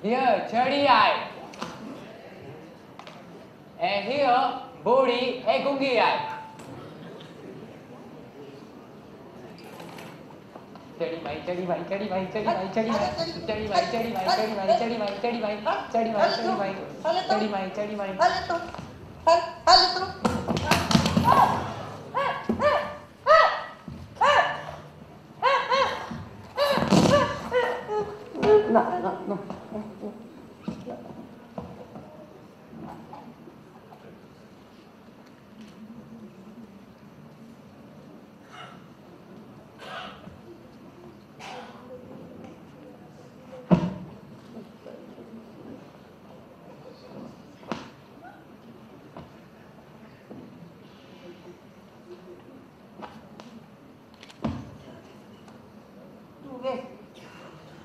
Here, chadi ai. And here, body egungi ai. Chadi mai, chadi mai, chadi mai, chadi mai, chadi mai, chadi mai, chadi mai, chadi mai, chadi mai, chadi mai, chadi mai, chadi mai, chadi mai, chadi mai. Hal tu. No.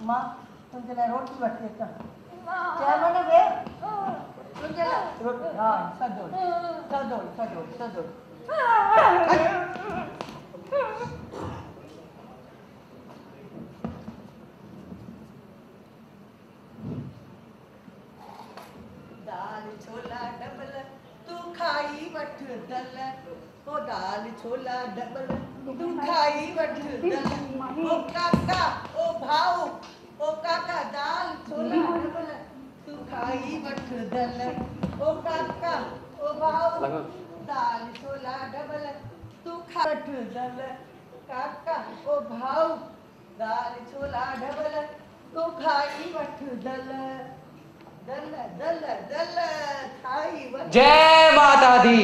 माँ तुमके लिए रोटी बैठी है क्या? क्या बने बे? तुमके लिए रोटी हाँ सजोड़ दाल छोला double तू खाई बट दल ओ दाल छोला डबल तू खाई बट दल ओ काका ओ भाऊ ओ काका दाल छोला डबल तू खाई बट दल ओ काका ओ भाऊ दाल छोला डबल तू खाई बट दल काका ओ भाऊ दाल छोला डबल तू खाई बट दल दल दल दल खाई बट जय माता दी।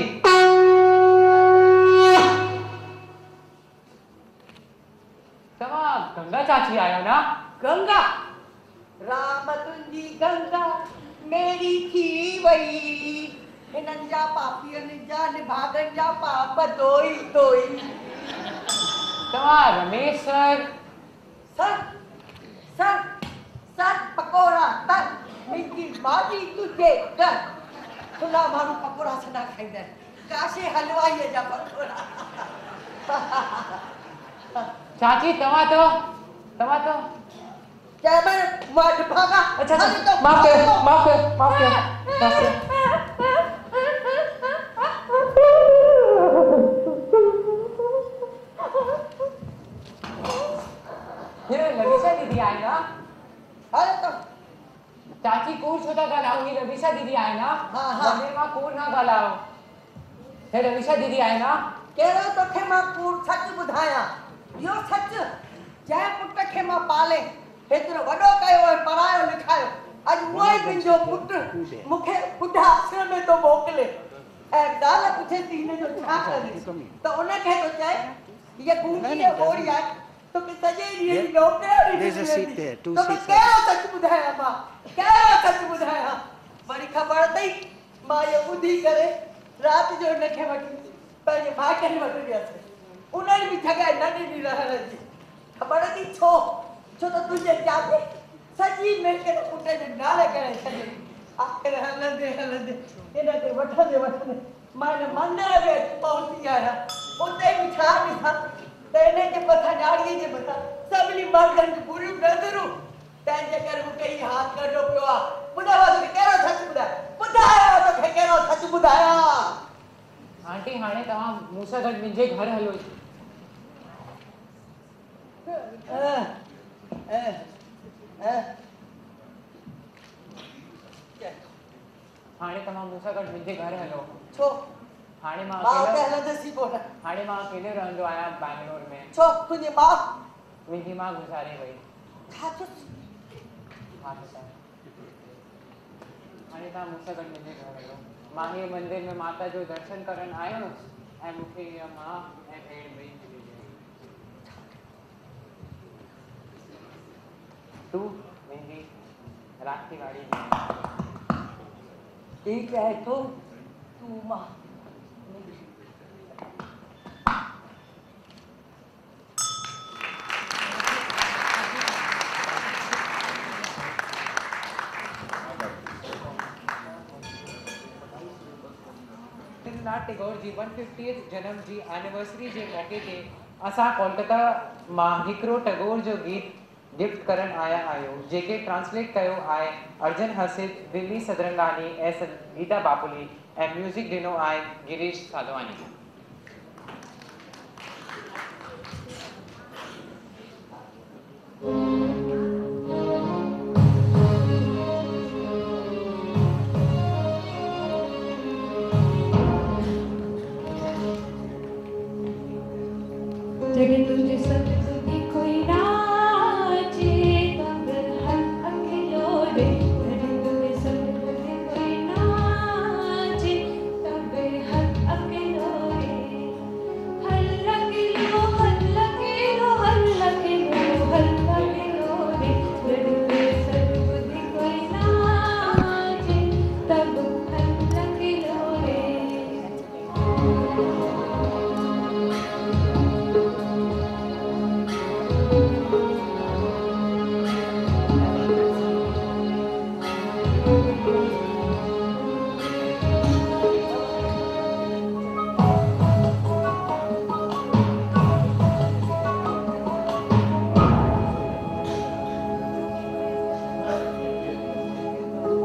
गंगा चाची आया ना? गंगा राम तुंजी गंगा मेरी थी वही हिननि जा पापियनि जा निभागनि जा पाप धोई धोई रमेश सर सर पकोड़ा तर मुंहिंजी माजी तुझे कर खुला माण्हू पकोड़ा सना खाईंदा आहिनि काशे हलवाईअ जा पकोड़ा चाची तवा तो क्या मैं मार भागा अच्छा माफ कर ये लविशा दीदी आई ना? अरे तो चाची कूड़ छोटा गालाऊंगी लविशा दीदी आई ना? हाँ मां कूड़ ना गालाओ हे लविशा दीदी आई ना? केरो तो खे मां कूड़ सच बुधाया यो सच जय पुट खे मां पाले हेतरो वडो कयो है पढ़ायो लिखायो आज उहे मुंहिंजो पुट मूंखे बुढ़ा आश्रम में तो मोकिले ऐं ॻाल्हि पुछे थी हिन जो छा करे त उनखे तो चए ये गूंगी है बोरी आहे तो के सजे ॾींहं जी नौकरी तो कहिड़ो सच ॿुधायां मां कहिड़ो सच ॿुधायां वरी ख़बर अथई मां इहो ॿुधी करे राति जो हिनखे वठी पंहिंजे भाइटनि वटि वियसि उन्हनि बि जॻह न ॾिनी रहण जी ख़बर अथई छो तो तुझे चाचे सजी मिलके तो पुटे जो नाले करे छॾे आखिर हलंदे हिनखे वठंदे मां हिन मंदर में पहुची आहियां उते बि छा ॾिसां त हिनजे मथां ॾाड़ीअ जे मथां सभिनी मर्दनि जूं बुरियूं नज़रूं तंहिंजे करे मूंखे इहा हाथ कढो पियो आहे ॿुधायो तोखे कहिड़ो सच ॿुधायो तोखे कहिड़ो सच ॿुधायां आंटी हाणे तव्हां मूं सां गॾु मुंहिंजे घर हलो हाणे तव्हां मूं सां गॾु मुंहिंजे घर हलो छो हाणे मां अकेले रहंदो आहियां बैंगलोर में छो तुंहिंजी मां मुंहिंजी मां गुज़ारे वई हाणे तव्हां मूं सां गॾु मुंहिंजे घर हलो मां हे मंदिर में माता जो दर्शन करण आयुसि ऐं मूंखे इहा मां ऐं भेण ॿई मिली तू मुंहिंजी राखी वारी ठीक है तो तू मां रविंद्रनाथ टैगोर जी 150th जन्म जी एनिवर्सरी जे मौके ते असां कोलकाता मां हिकिड़ो टैगोर जो गीत गिफ्ट करण आया आयो जेके ट्रांसलेट कयो आहे अर्जन हसिद दिल्ली सदरंगानी ऐं गीता बापुली ऐं म्यूज़िक ॾिनो आहे गिरीश साधवानी। जगह तुझे सब सुधी कोई नाचे तब हर अकेलो रे जगह तुझे सब सुधी कोई नाचे तब हर अकेलो रे हर अकेलो रे जगह तुझे सब सुधी कोई नाचे तब हर अकेलो रे।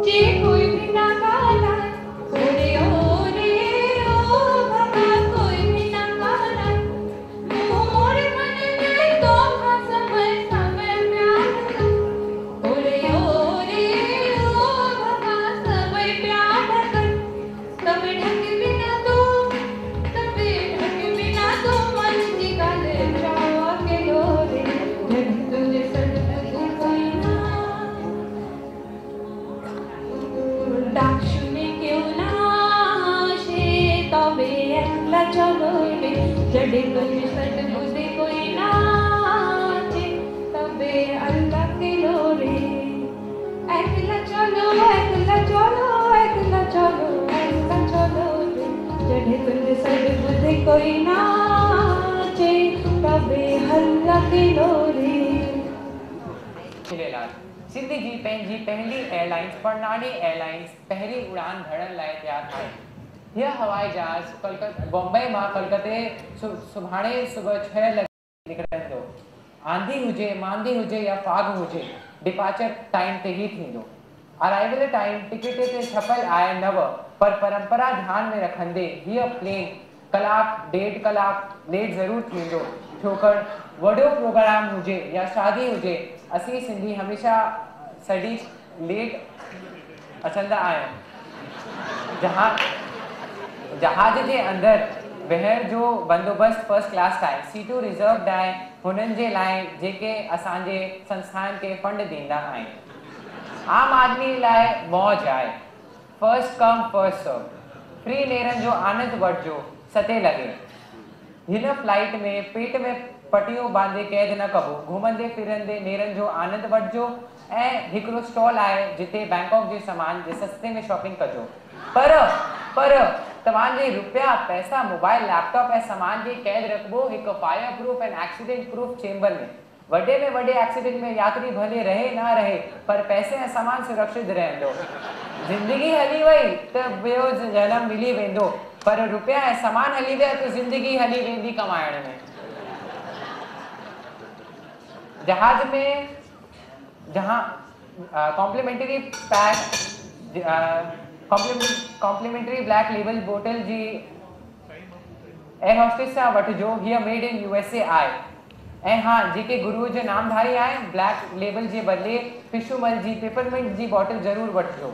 जे कोई भी ना गाना ओरे ओ भगा कोई भी ना गाना मोरे मन में तो समय प्यार ओरे ओ भगा समय प्यार कर तबे ढक बिना तो मन की गाल जावा के लोरे जब तुझे सड़क कोई ना डाक शुने क्यों ना शे तबे एकला चलो रे जड़े तुझे सट बुझे कोई नाचे तबे अल्लाह के लोरे एकला चलो रे जड़े तुझे सट बुझे कोई नाचे तबे अल्लाह के लोरे। झूलेलाल। सिंधी जी पंहिंजी पहली एयरलाइंस प्रणाली एयरलाइंस पहली उड़ान भरण लाइ तैयार आहे। यह हवाई जहाज बॉम्बे मां कलकत्ते सुभाणे सुबह 6 लॻे निकिरंदो। आंधी हुजे मांदी हुजे या फाग हुजे डिपार्चर टाइम ते ही थींदो। अराइवल टाइम टिकट ते छपल आहे 9 पर परंपरा ध्यान में रखंदे हीअ प्लेन कलाक 1.5 कलाक लेट ज़रूर थींदो छोकर वॾो प्रोग्राम हुजे या शादी हुजे असी सिंधी हमेशा सडी लेट अचंदा आहियूं। जहाज जे अंदर वेहर जो बंदोबस्त फर्स्ट क्लास आहे। सीटूं रिजर्व आहे हुननि जे लाइ जेके असांजे संस्थान के फंड ॾींदा आहिनि। आम आदमी लाइ मौज आहे। First come first serve. Free नेरनि जो आनंद वठिजो 7 लॻे। हिन फ्लाइट में पेट में पटियूं बांधे कैद न कबो। घुमंदे फिरंदे नेरनि जो आनंद वठिजो ऐं हिकिड़ो स्टॉल आहे जिते बैंकॉक जे सामान जे सस्ते में शॉपिंग कजो। पर तव्हांजे रुपया पैसा मोबाइल लैपटॉप ऐं सामान जी कैद रखबो हिकु fire proof and accident proof chamber में। वॾे में वॾे एक्सीडेंट में यात्री भले रहे ना रहे पर पैसे ऐं सामान सुरक्षित रहंदो। ज़िंदगी हली वई त ॿियो जनम मिली वेंदो पर रुपया ऐं सामान हली विया त ज़िंदगी हली वेंदी कमाइण में। जहाज में जहाँ complimentary pack complimentary black label बोतल जी एयर होस्टेस सां वठिजो। हीअ मेड इन USA आहे। ऐं हाँ जेके गुरुअ जो नामधारी आहे ब्लैक लेबल जे बदिले फिशूमल जी पेपरमिंट जी बॉटल ज़रूर वठिजो।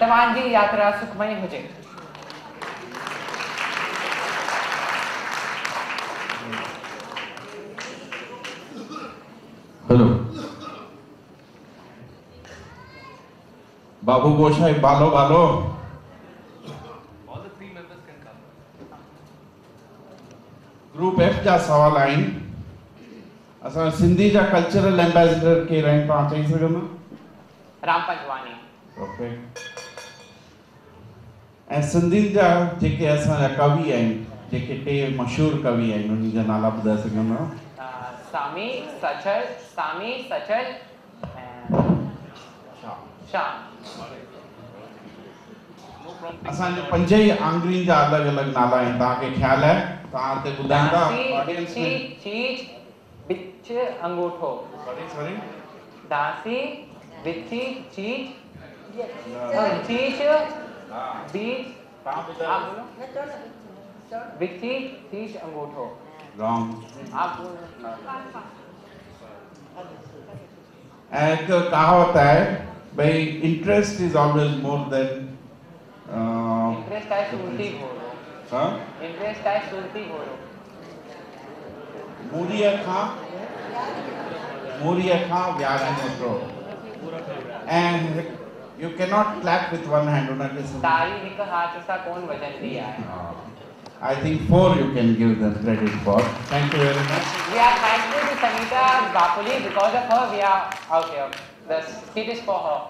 तव्हांजी यात्रा सुखमय हुजे। हेलो बाबू गोशाई बालो All the 3 members can come. Group F जा सवाल आहिनि। असां सिंधी जा कल्चरल एम्बेसडर के रहिनि तव्हां चई सघंदा? राम पंजवानी। ओके। ऐं सिंधियुनि जा जेके असांजा कवि आहिनि जेके 3 मशहूर कवि आहिनि उन्हनि जा नाला ॿुधाए सघंदा? सामी सचल शाम। असांजे 5 ई आंगुरियुनि जा अलॻि अलॻि नाला आहिनि। तव्हांखे ख्याल आहे तव्हां ते ॿुधाईंदा ऑडियंस में? चीज बिच अंगूठो। सॉरी दासी, विथी, चीज, चीज, बीज, आप बोलो, विथी, चीज, अंगूठो। रॉन्ग। आप बोलो। एक कहावत है भाई, interest is always more than interest है सुरती घोड़ो। हाँ, इंटरेस्ट है सुरती घोड़ो। मूरी अखा व्याज मोटो। And you cannot clap with one hand. ताली हिक हाथ सा कौन वजन दिया है? I think 4 you can give them credit for. Thank you very much. We are thankful to Sangeeta Bapuli because of her. We are okay. The skit is for her.